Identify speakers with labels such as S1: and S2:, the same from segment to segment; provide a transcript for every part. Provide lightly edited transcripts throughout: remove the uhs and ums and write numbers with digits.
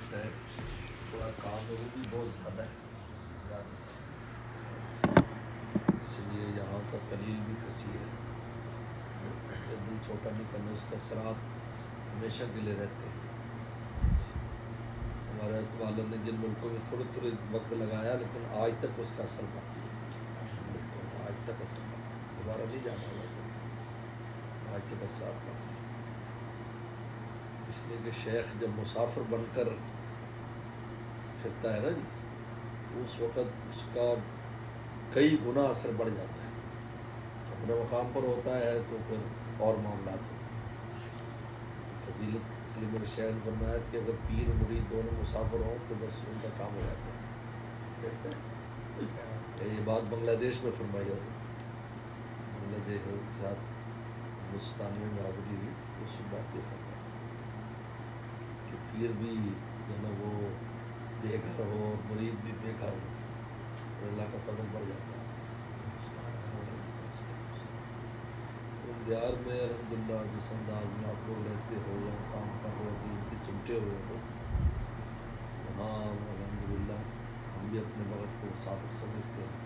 S1: وقت ہے تھوڑا کام ہے وہ بھی بہت زیادہ ہے اس لیے یہاں کا قلیل بھی کثیر ہے. دل چھوٹا نہیں کرنا, اس کا اثرات ہمیشہ کے لیے رہتے ہیں. ہمارے والوں نے جن ملکوں میں تھوڑے تھوڑے وقت لگایا لیکن آج تک اس کا اثر باقی ہے. آج تک اثر باقی ہے, دوبارہ نہیں جانا ہوگا تو آج تک اثرات باقی ہے. اس لیے کہ شیخ جب مسافر بن کر پھرتا ہے نا جی, تو اس وقت اس کا کئی گنا اثر بڑھ جاتا ہے. اپنے مقام پر ہوتا ہے تو پھر اور معاملات ہوتے ہیں. فضیلت اس لیے میرے شاعر نے فرمایا کہ اگر پیر مرید دونوں مسافر ہوں تو بس ان کا کام ہو جاتا ہے. یہ بات بنگلہ دیش میں فرمائی جاتی ہے. بنگلہ دیش کے ساتھ ہندوستان میں حاضری ہوئی, اس بات یہ فرمایا کہ پیر بھی جو ہے نا وہ بے گھر ہو اور مرید بھی بے گھر ہو اور اللہ کا فضل بڑھ جاتا ہے. دیار میں الحمدللہ جس انداز میں آپ لوگ رہتے ہو یا کام کر رہے ہو دین سے چمٹے ہوئے ہو, وہاں الحمدللہ ہم بھی اپنے وقت کو صادق سمجھتے ہیں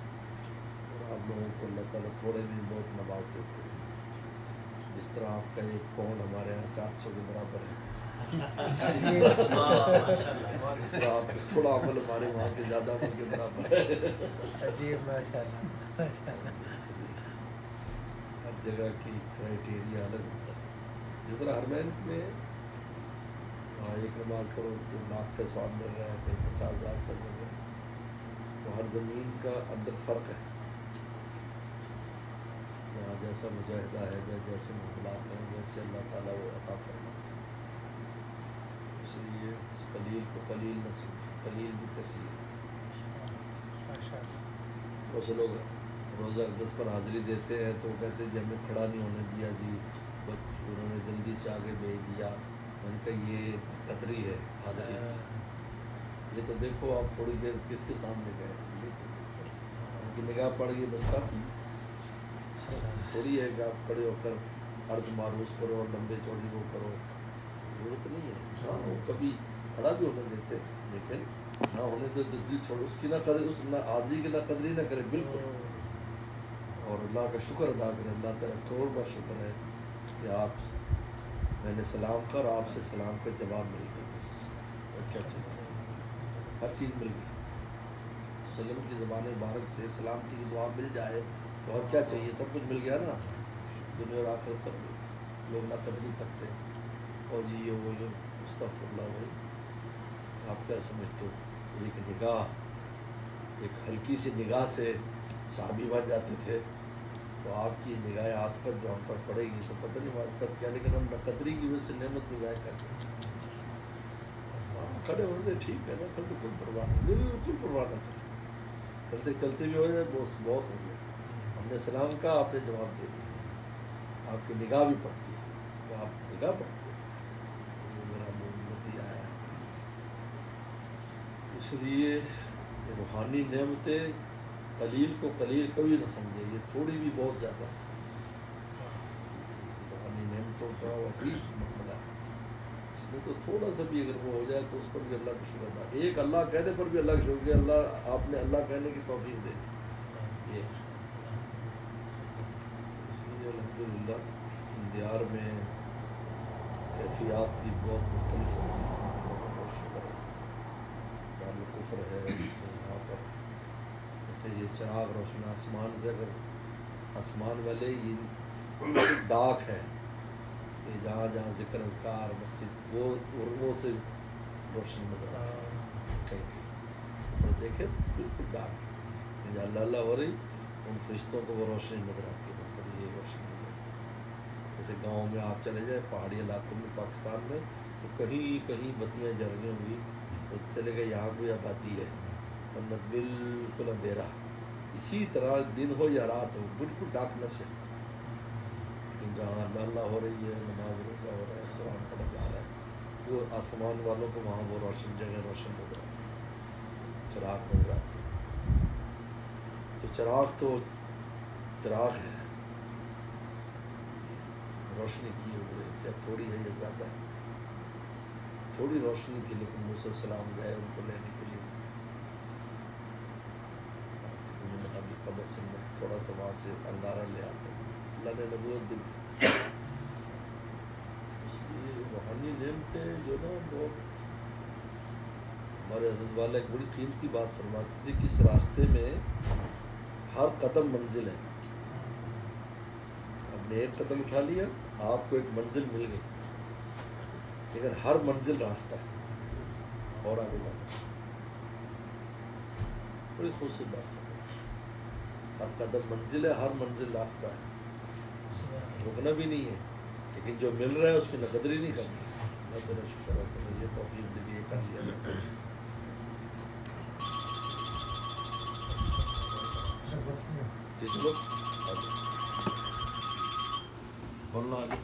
S1: اور آپ لوگوں کو اللہ تعالیٰ تھوڑے بھی بہت نواز دیتے ہیں. جس طرح آپ کا ایک پاؤنڈ ہمارے یہاں 400 کے برابر ہے, اس طرح آپ کا تھوڑا عمل ہمارے وہاں کے زیادہ عمل کے برابر ہے. ہر جگہ کی کرائٹیریا الگ ہوتا ہے. جس طرح ہرمین میں ایک نماز پڑھو تو لاکھ کا ثواب مل رہا ہے, کہیں 50,000 کا مل رہا ہے, تو ہر زمین کا اندر فرق ہے. یہاں جیسا مجاہدہ ہے, جیسے معاملات ہیں, ویسے اللہ تعالیٰ وہ عطا فرماتا ہے. اس لیے اس قلیل کو قلیل نہ سمجھے, قلیل بھی کثیر ہے. بہت سے لوگ روزہ اقدس پر حاضری دیتے ہیں تو وہ کہتے ہیں جی ہمیں کھڑا نہیں ہونے دیا جی, انہوں نے جلدی سے آگے بھیج دیا. ان کا یہ قدری ہے حاضری. یہ تو دیکھو آپ تھوڑی دیر کس کے سامنے گئے, ان کی نگاہ پڑ گئی بس کافی. تھوڑی ہے کہ آپ کھڑے ہو کر عرض معروض کرو اور لمبے چوڑی وہ کرو, ضرورت نہیں ہے. ہاں وہ کبھی کھڑا بھی ہونے دیتے لیکن نہ ہونے تو دل چھوڑو, اس کی نہ قدر, اس نہ آدمی کی نہ قدری نہ کرے بالکل. اور اللہ کا شکر ادا کریں. اللہ تعالیٰ کروڑ بار شکر ہے کہ آپ, میں نے سلام کر آپ سے سلام کا جواب مل گیا, بس اور کیا چاہیے, ہر چیز مل گئی. سلم کی زبان مبارک سے سلامتی کی دعا مل جائے تو اور کیا چاہیے, سب کچھ مل گیا نا. دنیا اور آخرت سب لوگ نہ قدری کرتے ہیں اور جی یہ وہ جو استغفر اللہ بھائی آپ کیا سمجھتے ہو. ایک نگاہ, ایک ہلکی سی نگاہ سے صحابی بن جاتے تھے, تو آپ کی نگاہ عاطفت جو ہم پر پڑے گی تو پتہ نہیں ہمارے ساتھ کیا, لیکن ہم قدری کی وجہ سے نعمت کو ضائع کرتے ہیں. کھڑے ہوتے ٹھیک ہے نا, کل تو کوئی پرواہ نہیں, بالکل پرواہ نہ کریں, چلتے چلتے بھی ہو جائے بہت ہو گیا. ہم نے سلام کہا, آپ نے جواب دے دیا, آپ کی نگاہ بھی پڑتی ہے تو آپ کی نگاہ پڑتی ہے, وہ میرا نتی آیا ہے. اس لیے روحانی نعمتیں قلیل کو قلیل کبھی نہ سمجھے, یہ تھوڑی بھی بہت زیادہ ہے. روحانی نعمتوں کا عجیب معاملہ ہے, اس میں تو تھوڑا سا بھی اگر وہ ہو جائے تو اس پر بھی اللہ کا شکر ادا. ایک اللہ کہنے پر بھی اللہ کا شکر, اللہ آپ نے اللہ کہنے کی توفیق دے دی. یہ اس لیے الحمدللہ دیار میں کیفیات بھی بہت مختلف ہیں, بہت شکر ہے. دارالکفر ہے اس میں, یہاں پر جیسے یہ چراغ روشن آسمان سے, اگر آسمان والے یہ ڈاک ہے کہ جہاں جہاں ذکر اذکار مسجد وہ سے روشن نظر آ رہا ہے. کہیں اوپر دیکھیں بالکل ڈاک, جہاں اللہ اللہ ہو رہی ان فرشتوں کو وہ روشنی نظر آتی ہے. اوپر یہ روشنی نظر آتی ہے. جیسے گاؤں میں آپ چلے جائیں پہاڑی علاقوں میں پاکستان میں, تو کہیں کہیں بتیاں جل رہی ہوں گی تو چلے گئے یہاں کوئی آبادی ہے, ورنہ بالکل اندھیرا. اسی طرح دن ہو یا رات ہو بالکل ڈارکنس ہے. لیکن جہاں اللہ اللہ ہو رہی ہے, نماز روزہ ہو رہا ہے, قرآن پڑھا جا رہا ہے, وہ آسمان والوں کو وہاں وہ روشن جگہ روشن نظر آتی ہے, چراغ نظر آتی ہے. تو چراغ ہے, روشنی کی ہوئی ہے, چاہے تھوڑی ہے یا زیادہ ہے. تھوڑی روشنی تھی لیکن موسیٰ علیہ السلام گئے ان کو لینے کے لیے. انہوں نے ابھی قبر سے میں تھوڑا سا وہاں سے انگارہ لے آتا ہوں. اللہ نے نبوت دی. اس لیے روحانی نعمتیں جو نا بہت. ہمارے حضرت والا ایک بڑی قیمتی بات فرماتے تھے کہ اس راستے میں ہر قدم منزل ہے. آپ نے ایک قدم اٹھا لیا آپ کو ایک منزل مل گئی لیکن ہر منزل راستہ ہے اور آگے جانا. بڑی خوبصورت بات ہے. ہر قدم منزل ہے ہر منزل راستہ ہے. رکنا بھی نہیں ہے لیکن جو مل رہا ہے اس کی نقدری نہیں کرنی. اللہ تیرا شکر ہے تمہیں یہ توفیق دی یہ کر لیا. جس لوگ بولنا آگے